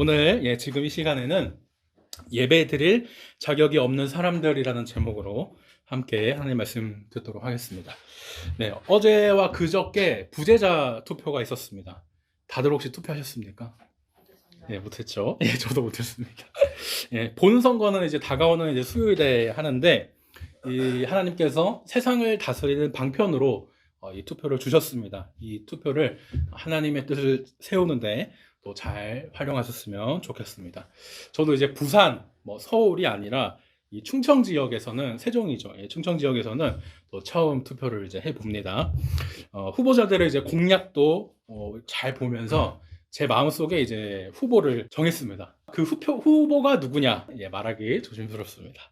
오늘 지금 이 시간에는 예배 드릴 자격이 없는 사람들이라는 제목으로 함께 하나님 말씀 듣도록 하겠습니다. 네, 어제와 그저께 부재자 투표가 있었습니다. 다들 혹시 투표하셨습니까? 네, 못했죠. 저도 못했습니다. 본선거는 이제 다가오는 이제 수요일에 하는데, 이 하나님께서 세상을 다스리는 방편으로 이 투표를 주셨습니다. 이 투표를 하나님의 뜻을 세우는데 또 잘 활용하셨으면 좋겠습니다. 저도 이제 부산, 서울이 아니라 이 충청 지역에서는 세종이죠. 충청 지역에서는 또 처음 투표를 이제 해봅니다. 후보자들의 이제 공약도 잘 보면서 제 마음속에 이제 후보를 정했습니다. 그 후보가 누구냐 말하기 조심스럽습니다.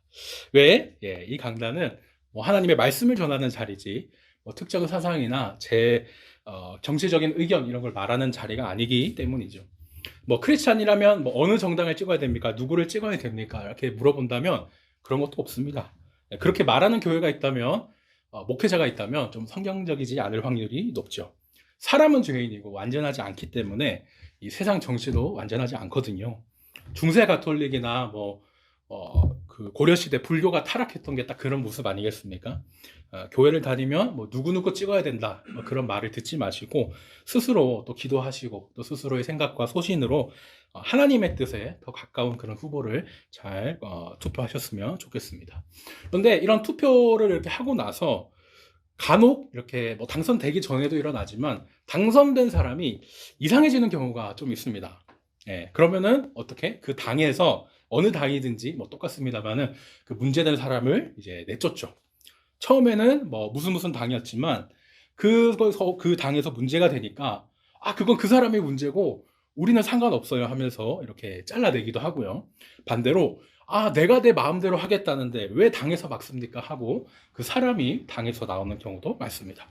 왜? 이 강단은 하나님의 말씀을 전하는 자리지 특정 사상이나 제 정치적인 의견 이런 걸 말하는 자리가 아니기 때문이죠. 크리스찬이라면 어느 정당을 찍어야 됩니까? 누구를 찍어야 됩니까? 이렇게 물어본다면 그런 것도 없습니다. 그렇게 말하는 교회가 있다면 목회자가 있다면 좀 성경적이지 않을 확률이 높죠. 사람은 죄인이고 완전하지 않기 때문에 이 세상 정치도 완전하지 않거든요. 중세 가톨릭이나 그 고려시대 불교가 타락했던 게 딱 그런 모습 아니겠습니까? 교회를 다니면 누구누구 찍어야 된다 그런 말을 듣지 마시고 스스로 또 기도하시고 또 스스로의 생각과 소신으로 하나님의 뜻에 더 가까운 그런 후보를 잘 투표하셨으면 좋겠습니다. 그런데 이런 투표를 이렇게 하고 나서 간혹 이렇게 당선되기 전에도 일어나지만 당선된 사람이 이상해지는 경우가 좀 있습니다. 그러면은 어떻게? 그 당에서 어느 당이든지 똑같습니다만은 그 문제된 사람을 이제 내쫓죠. 처음에는 무슨 당이었지만 그거서 그 당에서 문제가 되니까 그건 그 사람의 문제고 우리는 상관없어요 하면서 이렇게 잘라내기도 하고요. 반대로 내가 내 마음대로 하겠다는데 왜 당에서 막습니까 하고 그 사람이 당에서 나오는 경우도 많습니다.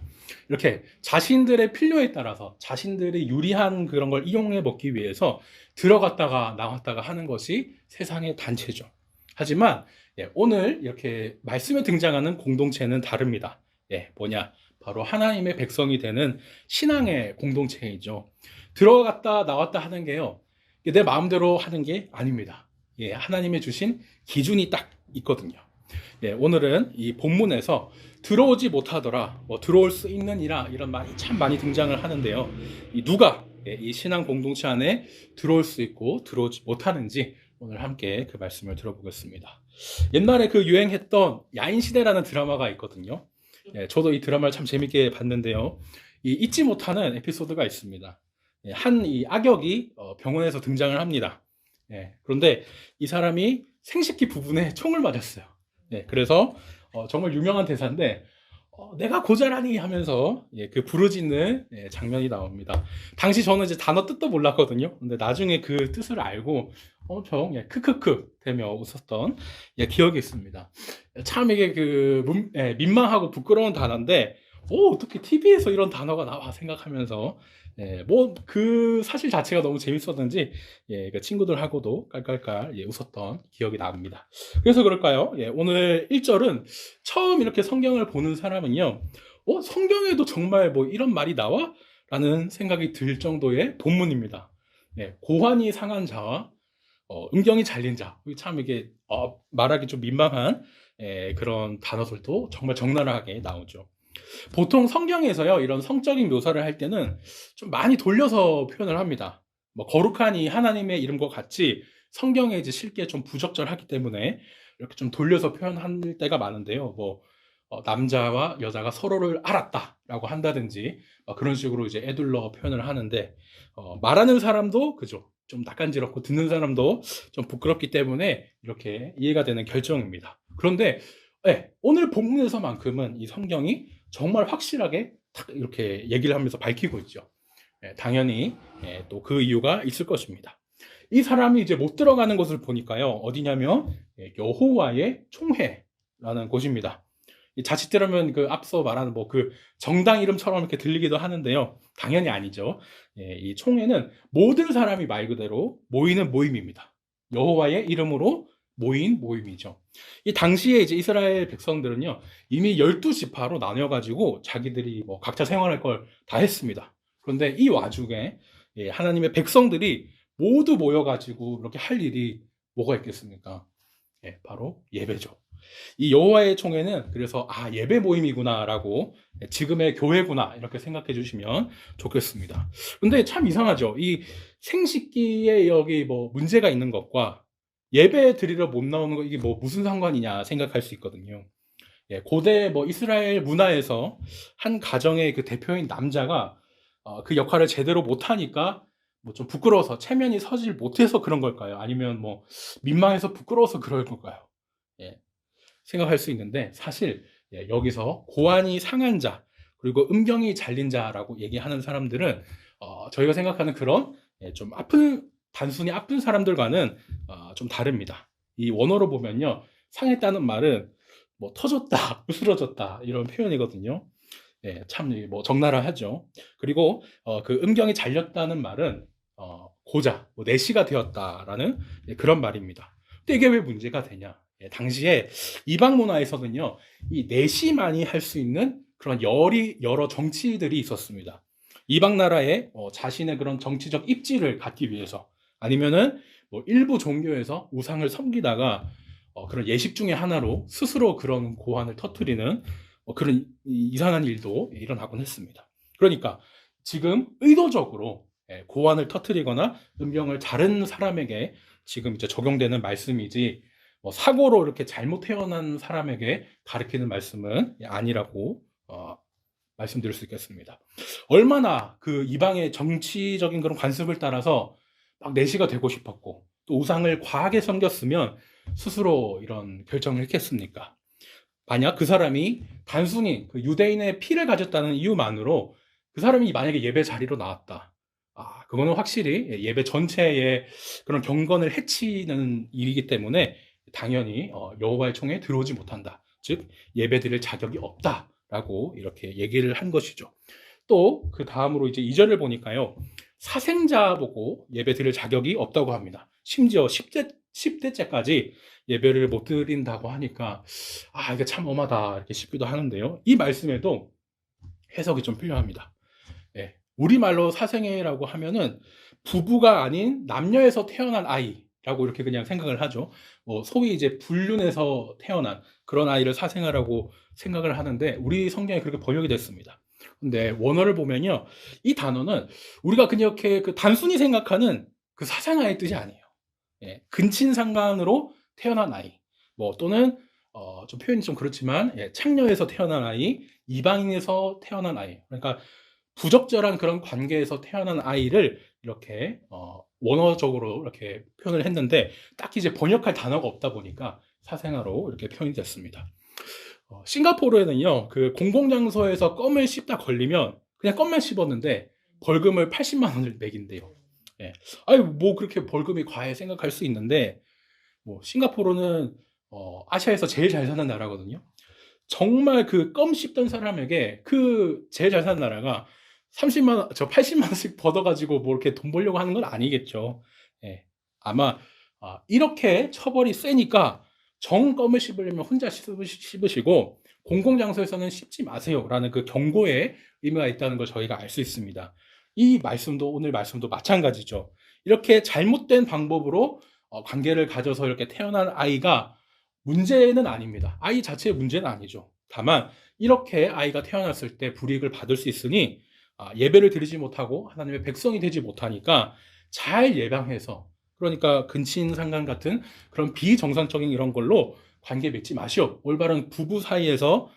이렇게 자신들의 필요에 따라서 자신들이 유리한 그런 걸 이용해 먹기 위해서 들어갔다가 나왔다가 하는 것이 세상의 단체죠. 하지만 오늘 이렇게 말씀에 등장하는 공동체는 다릅니다. 뭐냐? 바로 하나님의 백성이 되는 신앙의 공동체이죠. 들어갔다 나왔다 하는 게요. 내 마음대로 하는 게 아닙니다. 하나님의 주신 기준이 딱 있거든요. 오늘은 이 본문에서 들어오지 못하더라, 들어올 수 있느니라 이런 말이 참 많이 등장을 하는데요. 누가 이 신앙 공동체 안에 들어올 수 있고 들어오지 못하는지 오늘 함께 그 말씀을 들어보겠습니다. 옛날에 그 유행했던 야인시대라는 드라마가 있거든요. 저도 이 드라마를 참 재밌게 봤는데요. 이 잊지 못하는 에피소드가 있습니다. 한 이 악역이 병원에서 등장을 합니다. 그런데 이 사람이 생식기 부분에 총을 맞았어요. 그래서 정말 유명한 대사인데 내가 고자라니 하면서 그 부르짖는 장면이 나옵니다. 당시 저는 이제 단어 뜻도 몰랐거든요. 근데 나중에 그 뜻을 알고 엄청 크크크 되며 웃었던 기억이 있습니다. 참 이게 민망하고 부끄러운 단어인데 어떻게 TV에서 이런 단어가 나와 생각하면서 그 사실 자체가 너무 재밌었는지 그 친구들하고도 깔깔깔 웃었던 기억이 납니다. 그래서 그럴까요? 오늘 1절은 처음 이렇게 성경을 보는 사람은요, 성경에도 정말 이런 말이 나와? 라는 생각이 들 정도의 본문입니다. 고환이 상한 자와 음경이 잘린 자, 참 이게 말하기 좀 민망한 그런 단어들도 정말 적나라하게 나오죠. 보통 성경에서요, 이런 성적인 묘사를 할 때는 좀 많이 돌려서 표현을 합니다. 거룩한 이 하나님의 이름과 같이 성경에 이제 실게 좀 부적절하기 때문에 이렇게 좀 돌려서 표현할 때가 많은데요. 남자와 여자가 서로를 알았다라고 한다든지 그런 식으로 이제 애둘러 표현을 하는데 말하는 사람도 그죠. 좀 낯간지럽고 듣는 사람도 좀 부끄럽기 때문에 이렇게 이해가 되는 결정입니다. 그런데 오늘 본문에서만큼은 이 성경이 정말 확실하게 딱 이렇게 얘기를 하면서 밝히고 있죠. 당연히 또 그 이유가 있을 것입니다. 이 사람이 이제 못 들어가는 곳을 보니까요. 어디냐면 여호와의 총회라는 곳입니다. 자칫 들으면 그 앞서 말하는 그 정당 이름처럼 이렇게 들리기도 하는데요. 당연히 아니죠. 이 총회는 모든 사람이 말 그대로 모이는 모임입니다. 여호와의 이름으로 모인 모임이죠. 이 당시에 이제 이스라엘 백성들은요, 이미 12지파로 나뉘어가지고 자기들이 각자 생활할 걸 다 했습니다. 그런데 이 와중에 하나님의 백성들이 모두 모여가지고 이렇게 할 일이 뭐가 있겠습니까? 예, 바로 예배죠. 이 여호와의 총회는 그래서 예배 모임이구나라고, 지금의 교회구나 이렇게 생각해 주시면 좋겠습니다. 근데 참 이상하죠. 이 생식기에 여기 뭐 문제가 있는 것과 예배 드리러 못 나오는 거, 이게 뭐 무슨 상관이냐 생각할 수 있거든요. 예, 고대 뭐 이스라엘 문화에서 한 가정의 그 대표인 남자가 그 역할을 제대로 못하니까 뭐 좀 부끄러워서 체면이 서질 못해서 그런 걸까요? 아니면 뭐 민망해서 부끄러워서 그럴 걸까요? 예, 생각할 수 있는데, 사실 여기서 고안이 상한 자 그리고 음경이 잘린 자라고 얘기하는 사람들은 저희가 생각하는 그런 좀 단순히 아픈 사람들과는 좀 다릅니다. 이 원어로 보면요, 상했다는 말은 뭐 터졌다, 부스러졌다 이런 표현이거든요. 참 뭐 적나라하죠. 그리고 그 음경이 잘렸다는 말은 고자, 뭐 내시가 되었다라는 그런 말입니다. 근데 이게 왜 문제가 되냐? 당시에 이방 문화에서는요, 이 내시만이 할 수 있는 그런 여러 정치들이 있었습니다. 이방 나라에 자신의 그런 정치적 입지를 갖기 위해서, 아니면은 뭐 일부 종교에서 우상을 섬기다가 그런 예식 중에 하나로 스스로 그런 고환을 터뜨리는 그런 이상한 일도 일어나곤 했습니다. 그러니까 지금 의도적으로 고환을 터뜨리거나 음경을 자른 사람에게 지금 이제 적용되는 말씀이지, 사고로 이렇게 잘못 태어난 사람에게 가르치는 말씀은 아니라고 말씀드릴 수 있겠습니다. 얼마나 그 이방의 정치적인 그런 관습을 따라서 막 내시가 되고 싶었고, 또 우상을 과하게 섬겼으면 스스로 이런 결정을 했겠습니까? 만약 그 사람이 단순히 그 유대인의 피를 가졌다는 이유만으로 그 사람이 만약에 예배 자리로 나왔다, 그거는 확실히 예배 전체의 그런 경건을 해치는 일이기 때문에 당연히 여호와의 총회에 들어오지 못한다. 즉 예배 드릴 자격이 없다라고 이렇게 얘기를 한 것이죠. 또 그 다음으로 이제 2절을 보니까요, 사생자 보고 예배 드릴 자격이 없다고 합니다. 심지어 10대째까지 예배를 못 드린다고 하니까 이게 참 엄하다 이렇게 싶기도 하는데요. 이 말씀에도 해석이 좀 필요합니다. 우리말로 사생애라고 하면은 부부가 아닌 남녀에서 태어난 아이라고 이렇게 그냥 생각을 하죠. 소위 이제 불륜에서 태어난 그런 아이를 사생아라고 생각을 하는데, 우리 성경에 그렇게 번역이 됐습니다. 근데 원어를 보면요, 이 단어는 우리가 그냥 이렇게 그 단순히 생각하는 그 사생아의 뜻이 아니에요. 근친상간으로 태어난 아이, 또는 좀 표현이 좀 그렇지만 창녀에서 태어난 아이, 이방인에서 태어난 아이, 그러니까 부적절한 그런 관계에서 태어난 아이를 이렇게 원어적으로 이렇게 표현을 했는데, 딱히 이제 번역할 단어가 없다 보니까 사생아로 이렇게 표현이 됐습니다. 싱가포르에는요, 그 공공장소에서 껌을 씹다 걸리면 그냥 껌만 씹었는데 벌금을 80만 원을 매긴대요. 뭐 그렇게 벌금이 과해 생각할 수 있는데, 싱가포르는 아시아에서 제일 잘 사는 나라거든요. 정말 그 껌 씹던 사람에게 그 제일 잘 사는 나라가 30만 원, 80만 원씩 벌어가지고 뭐 이렇게 돈 벌려고 하는 건 아니겠죠. 아마 이렇게 처벌이 세니까 껌을 씹으려면 혼자 씹으시고 공공장소에서는 씹지 마세요라는 그 경고의 의미가 있다는 걸 저희가 알 수 있습니다. 이 말씀도, 오늘 말씀도 마찬가지죠. 이렇게 잘못된 방법으로 관계를 가져서 이렇게 태어난 아이가 문제는 아닙니다. 아이 자체의 문제는 아니죠. 다만 이렇게 아이가 태어났을 때 불이익을 받을 수 있으니 예배를 드리지 못하고 하나님의 백성이 되지 못하니까 잘 예방해서, 그러니까 근친상간 같은 그런 비정상적인 이런 걸로 관계 맺지 마시오, 올바른 부부 사이에서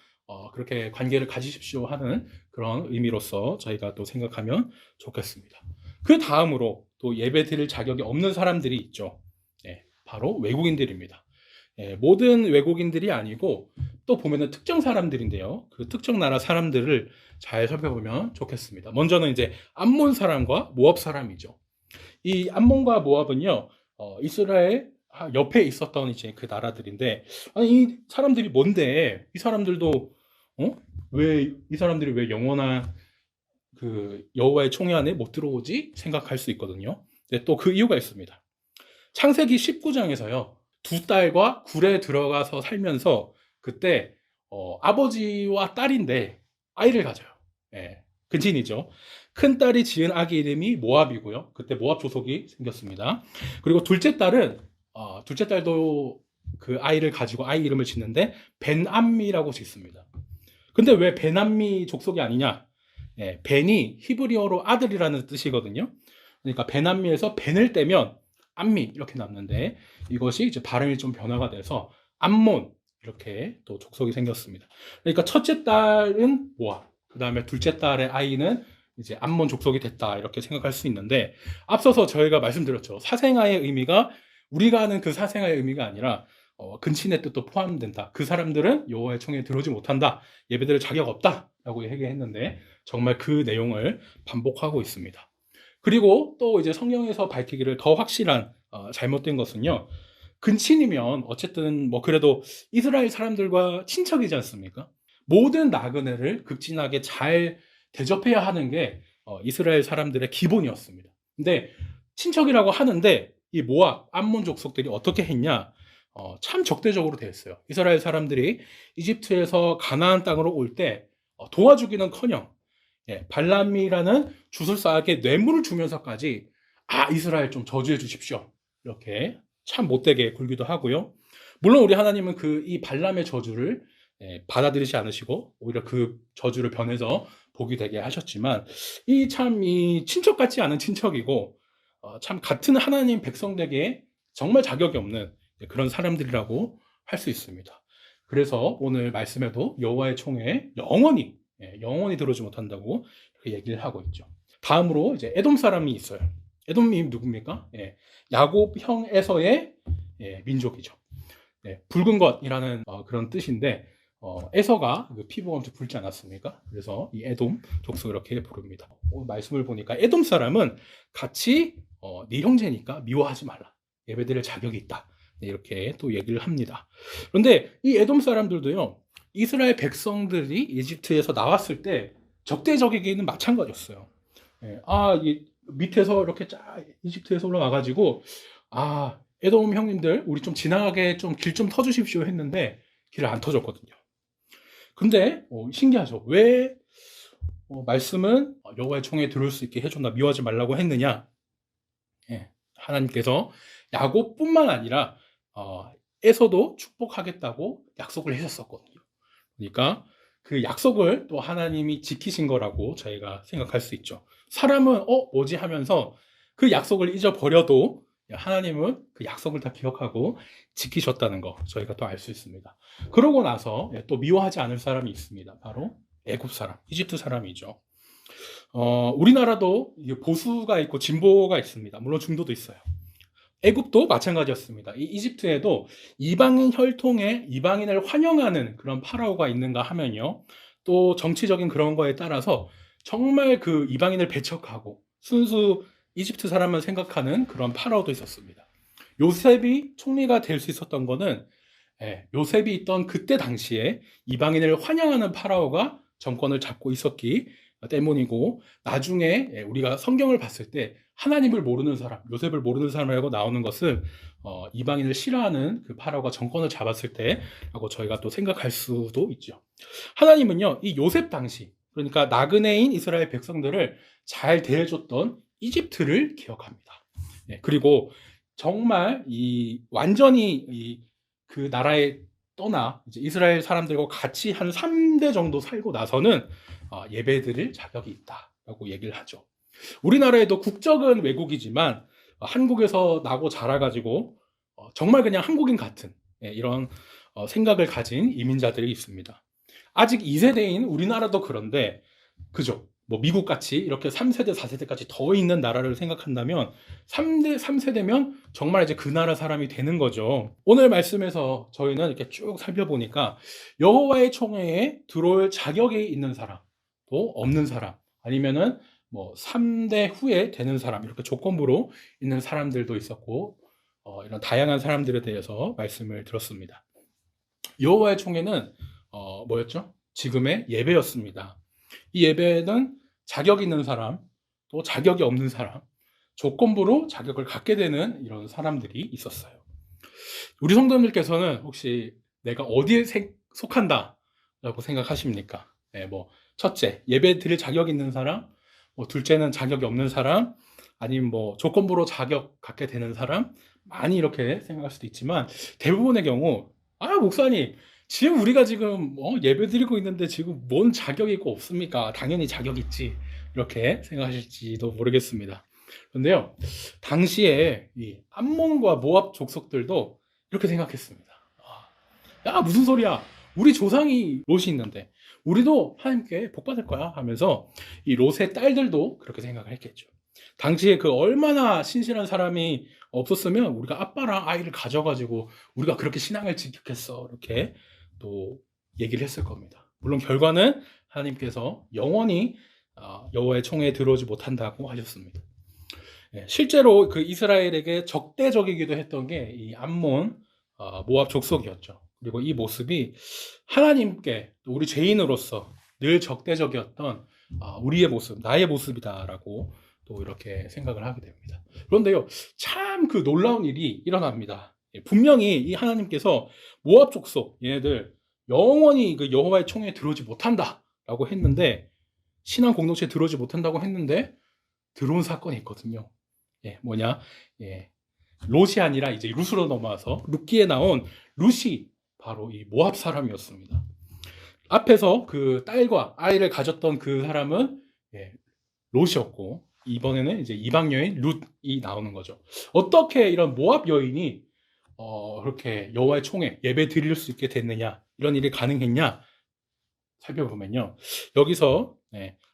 그렇게 관계를 가지십시오 하는 그런 의미로서 저희가 또 생각하면 좋겠습니다. 그 다음으로 또 예배 드릴 자격이 없는 사람들이 있죠. 바로 외국인들입니다. 모든 외국인들이 아니고 또 보면은 특정 사람들인데요, 그 특정 나라 사람들을 잘 살펴보면 좋겠습니다. 먼저는 이제 암몬 사람과 모압 사람이죠. 이 암몬과 모압은요, 이스라엘 옆에 있었던 이제 그 나라들인데, 이 사람들이 뭔데, 이 사람들도 왜 이 사람들이 왜 영원한 그 여호와의 총회 안에 못 들어오지 생각할 수 있거든요. 근데 또 그 이유가 있습니다. 창세기 19장에서요, 두 딸과 굴에 들어가서 살면서 그때 아버지와 딸인데 아이를 가져요. 근친이죠. 큰딸이 지은 아기 이름이 모압이고요. 그때 모압 조속이 생겼습니다. 그리고 둘째 딸도 그 아이를 가지고 아이 이름을 짓는데 벤암미라고 짓습니다. 근데 왜 벤암미 족속이 아니냐? 예, 벤이 히브리어로 아들이라는 뜻이거든요. 그러니까 벤암미에서 벤을 떼면 암미 이렇게 남는데 이것이 이제 발음이 좀 변화가 돼서 암몬 이렇게 또 족속이 생겼습니다. 그러니까 첫째 딸은 모압, 그 다음에 둘째 딸의 아이는 이제 암몬 족속이 됐다 이렇게 생각할 수 있는데 앞서서 저희가 말씀드렸죠. 사생아의 의미가 우리가 아는 그 사생아의 의미가 아니라 근친의 뜻도 포함된다. 그 사람들은 여호와의 총에 들어오지 못한다. 예배드릴 자격 없다라고 얘기했는데 정말 그 내용을 반복하고 있습니다. 그리고 또 이제 성경에서 밝히기를 더 확실한 잘못된 것은요. 근친이면 어쨌든 뭐 그래도 이스라엘 사람들과 친척이지 않습니까? 모든 나그네를 극진하게 잘 대접해야 하는 게 이스라엘 사람들의 기본이었습니다. 근데 친척이라고 하는데 이 모압, 암몬 족속들이 어떻게 했냐? 참 적대적으로 대했어요. 이스라엘 사람들이 이집트에서 가나안 땅으로 올 때 도와주기는커녕 발람이라는 주술사에게 뇌물을 주면서까지 이스라엘 좀 저주해 주십시오. 이렇게 참 못되게 굴기도 하고요. 물론 우리 하나님은 이 발람의 저주를 받아들이지 않으시고 오히려 그 저주를 변해서 복이 되게 하셨지만 이 친척 같지 않은 친척이고 참 같은 하나님 백성에게 정말 자격이 없는 그런 사람들이라고 할 수 있습니다. 그래서 오늘 말씀에도 여호와의 총에 영원히 들어오지 못한다고 이렇게 얘기를 하고 있죠. 다음으로 이제 에돔 사람이 있어요. 에돔이 누굽니까? 야곱 형 에서의 민족이죠. 붉은 것이라는 그런 뜻인데 에서가 피부가 엄청 붉지 않았습니까? 그래서 이 에돔 족속 이렇게 부릅니다. 말씀을 보니까 에돔 사람은 같이 네 형제니까 미워하지 말라. 예배드릴 자격이 있다. 이렇게 또 얘기를 합니다. 그런데 이 에돔 사람들도요. 이스라엘 백성들이 이집트에서 나왔을 때 적대적이기는 마찬가지였어요. 밑에서 이렇게 이집트에서 올라와가지고 에돔 형님들 우리 좀 지나가게 좀 길 좀 터주십시오 했는데 길을 안 터줬거든요. 근데 신기하죠. 왜 말씀은 여호와의 총에 들어올 수 있게 해줬나 미워하지 말라고 했느냐? 하나님께서 야곱뿐만 아니라 에서도 축복하겠다고 약속을 하셨었거든요. 그러니까 그 약속을 또 하나님이 지키신 거라고 저희가 생각할 수 있죠. 사람은 뭐지 하면서 그 약속을 잊어버려도 하나님은 그 약속을 다 기억하고 지키셨다는 거 저희가 또 알 수 있습니다. 그러고 나서 또 미워하지 않을 사람이 있습니다. 바로 애굽 사람, 이집트 사람이죠. 우리나라도 보수가 있고 진보가 있습니다. 물론 중도도 있어요. 애굽도 마찬가지였습니다. 이 이집트에도 이방인 혈통에 이방인을 환영하는 그런 파라오가 있는가 하면요. 또 정치적인 그런 거에 따라서 정말 그 이방인을 배척하고 순수 이집트 사람만 생각하는 그런 파라오도 있었습니다. 요셉이 총리가 될 수 있었던 거는 요셉이 있던 그때 당시에 이방인을 환영하는 파라오가 정권을 잡고 있었기 때문이고 나중에 우리가 성경을 봤을 때 하나님을 모르는 사람, 요셉을 모르는 사람이라고 나오는 것은 이방인을 싫어하는 그 파라오가 정권을 잡았을 때라고 저희가 또 생각할 수도 있죠. 하나님은요, 이 요셉 당시 그러니까 나그네인 이스라엘 백성들을 잘 대해줬던 이집트를 기억합니다. 그리고 정말 완전히 그 나라에 떠나 이제 이스라엘 사람들과 같이 한 3대 정도 살고 나서는 예배드릴 자격이 있다라고 얘기를 하죠. 우리나라에도 국적은 외국이지만 한국에서 나고 자라가지고 정말 그냥 한국인 같은 이런 생각을 가진 이민자들이 있습니다. 아직 2세대인 우리나라도 그런데 그죠? 뭐 미국같이 이렇게 3세대, 4세대까지 더 있는 나라를 생각한다면 3세대면 정말 이제 그 나라 사람이 되는 거죠. 오늘 말씀에서 저희는 이렇게 쭉 살펴보니까 여호와의 총회에 들어올 자격이 있는 사람, 또 없는 사람, 아니면은 뭐 3대 후에 되는 사람 이렇게 조건부로 있는 사람들도 있었고 이런 다양한 사람들에 대해서 말씀을 들었습니다. 여호와의 총회는 뭐였죠? 지금의 예배였습니다. 이 예배는 자격 있는 사람, 또 자격이 없는 사람, 조건부로 자격을 갖게 되는 이런 사람들이 있었어요. 우리 성도님들께서는 혹시 내가 어디에 속한다 라고 생각하십니까? 첫째, 예배 드릴 자격 있는 사람, 둘째는 자격이 없는 사람, 아니면 뭐 조건부로 자격 갖게 되는 사람, 많이 이렇게 생각할 수도 있지만 대부분의 경우 목사님 지금 우리가 지금 예배 드리고 있는데 지금 뭔 자격이 있고 없습니까? 당연히 자격 있지 이렇게 생각하실지도 모르겠습니다. 그런데요, 당시에 이 암몬과 모압 족속들도 이렇게 생각했습니다. 야, 무슨 소리야? 우리 조상이 롯이 있는데 우리도 하나님께 복 받을 거야 하면서 이 롯의 딸들도 그렇게 생각을 했겠죠. 당시에 그 얼마나 신실한 사람이 없었으면 우리가 아빠랑 아이를 가져가지고 우리가 그렇게 신앙을 지켰겠어 이렇게 또 얘기를 했을 겁니다. 물론 결과는 하나님께서 영원히 여호와의 총회에 들어오지 못한다고 하셨습니다. 실제로 그 이스라엘에게 적대적이기도 했던 게 이 암몬 모압 족속이었죠. 그리고 이 모습이 하나님께 우리 죄인으로서 늘 적대적이었던 우리의 모습, 나의 모습이다라고 또 이렇게 생각을 하게 됩니다. 그런데요, 참 그 놀라운 일이 일어납니다. 분명히 이 하나님께서 모압 족속 얘네들 영원히 그 여호와의 총회에 들어오지 못한다라고 했는데, 신앙 공동체에 들어오지 못한다고 했는데 들어온 사건이 있거든요. 뭐냐? 롯이 아니라 이제 룻으로 넘어와서 룻기에 나온 룻이 바로 이 모압 사람이었습니다. 앞에서 그 딸과 아이를 가졌던 그 사람은 롯이었고, 이번에는 이제 이방 여인 룻이 나오는 거죠. 어떻게 이런 모압 여인이 그렇게 여호와의 총회 예배 드릴 수 있게 됐느냐, 이런 일이 가능했냐 살펴보면요, 여기서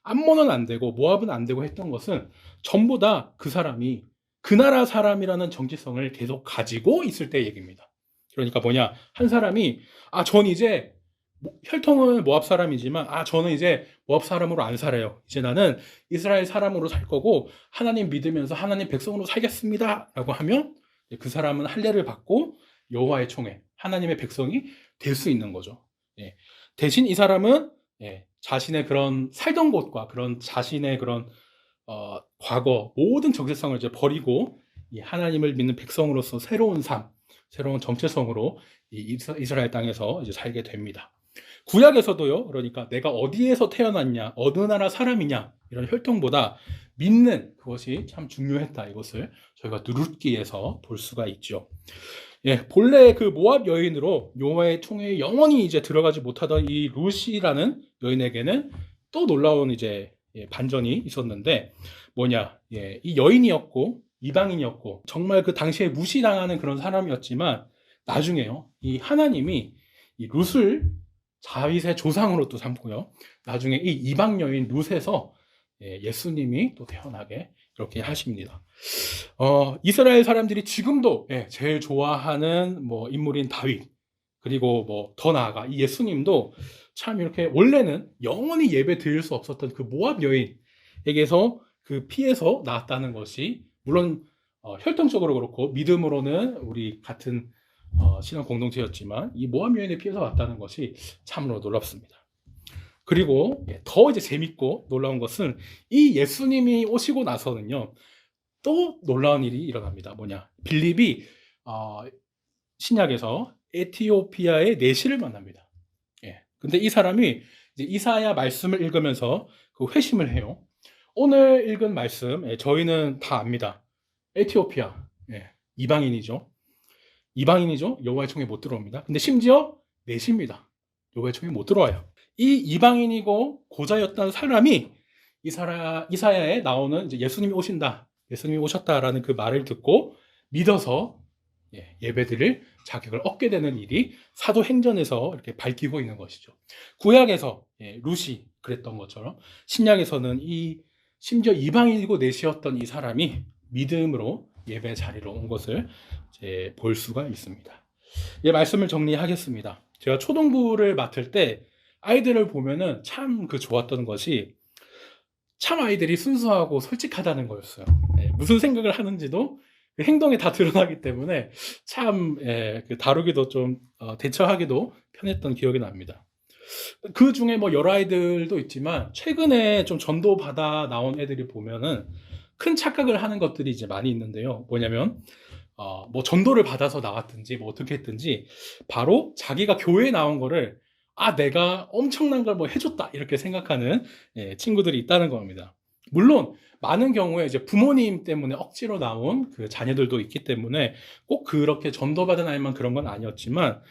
암몬은 안 되고 모압은 안 되고 했던 것은 전부 다 그 사람이 그 나라 사람이라는 정체성을 계속 가지고 있을 때 얘기입니다. 그러니까 뭐냐, 한 사람이 전 이제 혈통은 모압 사람이지만 저는 이제 모압 사람으로 안 살아요. 이제 나는 이스라엘 사람으로 살 거고 하나님 믿으면서 하나님 백성으로 살겠습니다 라고 하면 그 사람은 할례를 받고 여호와의 총회, 하나님의 백성이 될 수 있는 거죠. 대신 이 사람은 자신의 그런 살던 곳과 그런 자신의 그런 과거 모든 정체성을 이제 버리고 이 하나님을 믿는 백성으로서 새로운 삶, 새로운 정체성으로 이 이스라엘 땅에서 이제 살게 됩니다. 구약에서도요, 그러니까 내가 어디에서 태어났냐, 어느 나라 사람이냐, 이런 혈통보다 믿는 그것이 참 중요했다. 이것을 저희가 룻기에서 볼 수가 있죠. 본래 그 모압 여인으로 여호와의 총회에 영원히 이제 들어가지 못하던 이 룻이라는 여인에게는 또 놀라운 이제 반전이 있었는데, 뭐냐, 이 여인이었고 이방인이었고 정말 그 당시에 무시당하는 그런 사람이었지만, 나중에요, 이 하나님이 이 룻을 다윗의 조상으로 또 삼고요, 나중에 이 이방 여인 룻에서 예수님이 또 태어나게 이렇게 하십니다. 이스라엘 사람들이 지금도 제일 좋아하는 인물인 다윗, 그리고 더 나아가 이 예수님도 참 이렇게 원래는 영원히 예배 드릴 수 없었던 그 모압 여인에게서 그 피에서 나왔다는 것이, 물론 혈통적으로 그렇고 믿음으로는 우리 같은 신앙 공동체였지만 이 모압 여인의 피에서 왔다는 것이 참으로 놀랍습니다. 그리고 더 이제 재밌고 놀라운 것은 이 예수님이 오시고 나서는요, 또 놀라운 일이 일어납니다. 뭐냐, 빌립이 신약에서 에티오피아의 내시를 만납니다. 근데 이 사람이 이제 이사야 말씀을 읽으면서 그 회심을 해요. 오늘 읽은 말씀 저희는 다 압니다. 에티오피아 이방인이죠. 여호와의 총회에 못 들어옵니다. 근데 심지어 내시입니다. 여호와의 총회에 못 들어와요. 이 이방인이고 고자였던 사람이 이사야에 나오는 이제 예수님이 오신다, 예수님이 오셨다라는 그 말을 듣고 믿어서 예배드릴 자격을 얻게 되는 일이 사도행전에서 이렇게 밝히고 있는 것이죠. 구약에서 룻이 그랬던 것처럼 신약에서는 심지어 이방인이고 내시였던 이 사람이 믿음으로 예배 자리로 온 것을 이제 볼 수가 있습니다. 말씀을 정리하겠습니다. 제가 초등부를 맡을 때 아이들을 보면은 참 좋았던 것이, 참 아이들이 순수하고 솔직하다는 거였어요. 무슨 생각을 하는지도 그 행동에 다 드러나기 때문에 참 다루기도 좀 대처하기도 편했던 기억이 납니다. 그 중에 여러 아이들도 있지만 최근에 좀 전도 받아 나온 애들이 보면은 큰 착각을 하는 것들이 이제 많이 있는데요. 뭐냐면 전도를 받아서 나왔든지 어떻게 했든지 바로 자기가 교회에 나온 거를 내가 엄청난 걸 해줬다 이렇게 생각하는 친구들이 있다는 겁니다. 물론 많은 경우에 이제 부모님 때문에 억지로 나온 그 자녀들도 있기 때문에 꼭 그렇게 전도받은 아이만 그런 건 아니었지만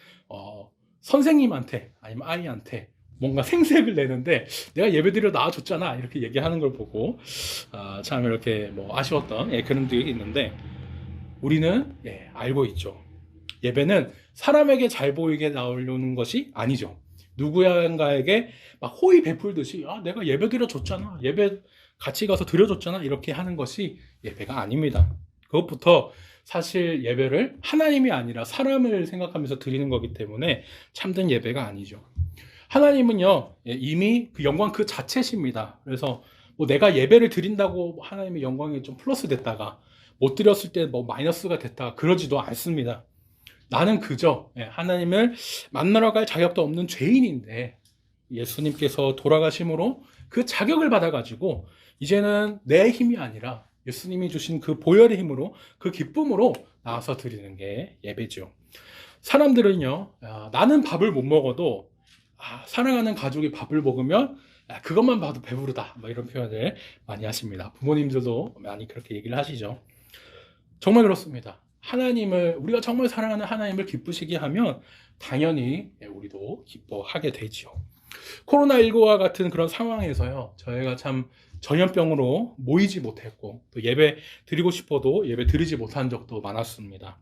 선생님한테 아니면 아이한테 뭔가 생색을 내는데 내가 예배드려 나와줬잖아 이렇게 얘기하는 걸 보고 참 이렇게 뭐 아쉬웠던 그런 적이 있는데 우리는 알고 있죠. 예배는 사람에게 잘 보이게 나오려는 것이 아니죠. 누구인가에게 막 호의 베풀듯이 내가 예배 드려줬잖아, 예배 같이 가서 드려줬잖아 이렇게 하는 것이 예배가 아닙니다. 그것부터 사실 예배를 하나님이 아니라 사람을 생각하면서 드리는 거기 때문에 참된 예배가 아니죠. 하나님은요 이미 그 영광 그 자체십니다. 그래서 뭐 내가 예배를 드린다고 하나님의 영광이 좀 플러스 됐다가 못 드렸을 때 뭐 마이너스가 됐다가 그러지도 않습니다. 나는 그저 하나님을 만나러 갈 자격도 없는 죄인인데 예수님께서 돌아가심으로 그 자격을 받아가지고 이제는 내 힘이 아니라 예수님이 주신 그 보혈의 힘으로 그 기쁨으로 나와서 드리는 게 예배죠. 사람들은요 나는 밥을 못 먹어도 사랑하는 가족이 밥을 먹으면 그것만 봐도 배부르다 뭐 이런 표현을 많이 하십니다. 부모님들도 많이 그렇게 얘기를 하시죠. 정말 그렇습니다. 하나님을 우리가 정말 사랑하는 하나님을 기쁘시게 하면 당연히 우리도 기뻐하게 되죠. 코로나19와 같은 그런 상황에서요 저희가 참 전염병으로 모이지 못했고 또 예배 드리고 싶어도 예배 드리지 못한 적도 많았습니다.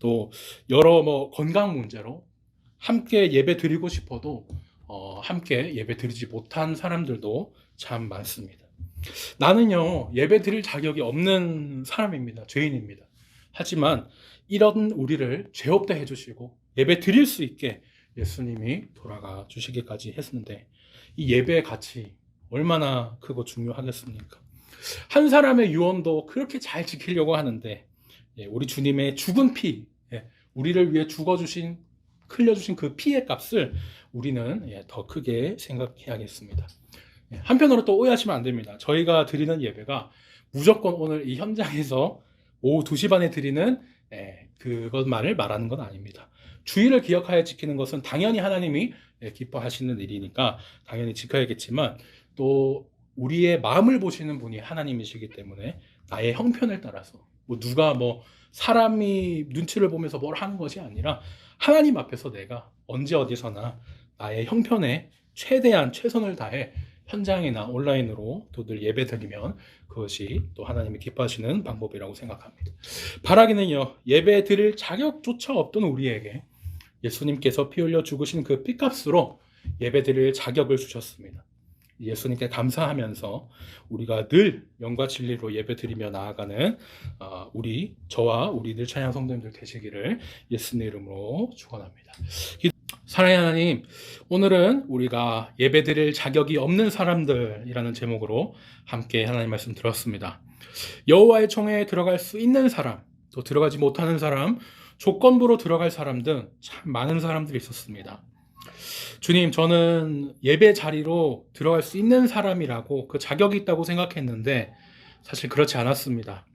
또 여러 뭐 건강 문제로 함께 예배 드리고 싶어도 함께 예배 드리지 못한 사람들도 참 많습니다. 나는요 예배 드릴 자격이 없는 사람입니다. 죄인입니다. 하지만 이런 우리를 죄 없다 해주시고 예배 드릴 수 있게 예수님이 돌아가 주시기까지 했는데 이 예배의 가치 얼마나 크고 중요하겠습니까? 한 사람의 유언도 그렇게 잘 지키려고 하는데 우리 주님의 죽은 피, 우리를 위해 죽어주신 흘려주신 그 피의 값을 우리는 더 크게 생각해야겠습니다. 한편으로 또 오해하시면 안 됩니다. 저희가 드리는 예배가 무조건 오늘 이 현장에서 오후 2시 반에 드리는 그것만을 말하는 건 아닙니다. 주의를 기억하여 지키는 것은 당연히 하나님이 기뻐하시는 일이니까 당연히 지켜야겠지만 또 우리의 마음을 보시는 분이 하나님이시기 때문에 나의 형편을 따라서 뭐 누가 뭐 사람이 눈치를 보면서 뭘 하는 것이 아니라 하나님 앞에서 내가 언제 어디서나 나의 형편에 최대한 최선을 다해 현장이나 온라인으로 또 늘 예배 드리면 그것이 또 하나님이 기뻐하시는 방법이라고 생각합니다. 바라기는요 예배 드릴 자격조차 없던 우리에게 예수님께서 피 흘려 죽으신 그 피값으로 예배 드릴 자격을 주셨습니다. 예수님께 감사하면서 우리가 늘 영과 진리로 예배 드리며 나아가는 저와 우리 늘 찬양 성도님들 되시기를 예수님의 이름으로 축원합니다. 사랑의 하나님, 오늘은 우리가 예배 드릴 자격이 없는 사람들이라는 제목으로 함께 하나님 말씀 들었습니다. 여호와의 총회에 들어갈 수 있는 사람, 또 들어가지 못하는 사람, 조건부로 들어갈 사람 등 참 많은 사람들이 있었습니다. 주님, 저는 예배 자리로 들어갈 수 있는 사람이라고 그 자격이 있다고 생각했는데 사실 그렇지 않았습니다.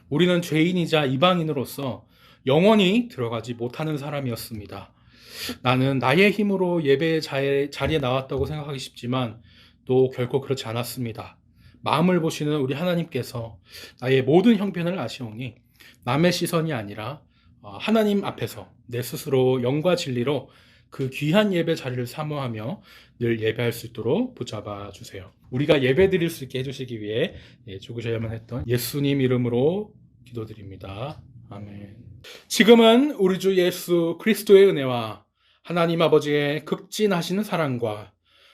우리는 죄인이자 이방인으로서 영원히 들어가지 못하는 사람이었습니다. 나는 나의 힘으로 예배 자리에 나왔다고 생각하기 쉽지만 또 결코 그렇지 않았습니다. 마음을 보시는 우리 하나님께서 나의 모든 형편을 아시오니 남의 시선이 아니라 하나님 앞에서 내 스스로 영과 진리로 그 귀한 예배 자리를 사모하며 늘 예배할 수 있도록 붙잡아 주세요. 우리가 예배 드릴 수 있게 해주시기 위해 죽으셔야만 했던 예수님 이름으로 기도드립니다. 아멘. 지금은 우리 주 예수 그리스도의 은혜와 하나님 아버지의 극진하시는 사랑과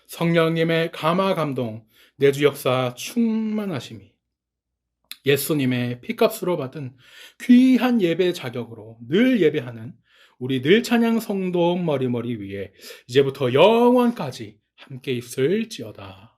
성령님의 감화 감동, 내주 역사 충만하심이 예수님의 피값으로 받은 귀한 예배 자격으로 늘 예배하는 우리 늘 찬양 성도 머리머리 위에 이제부터 영원까지 함께 있을지어다.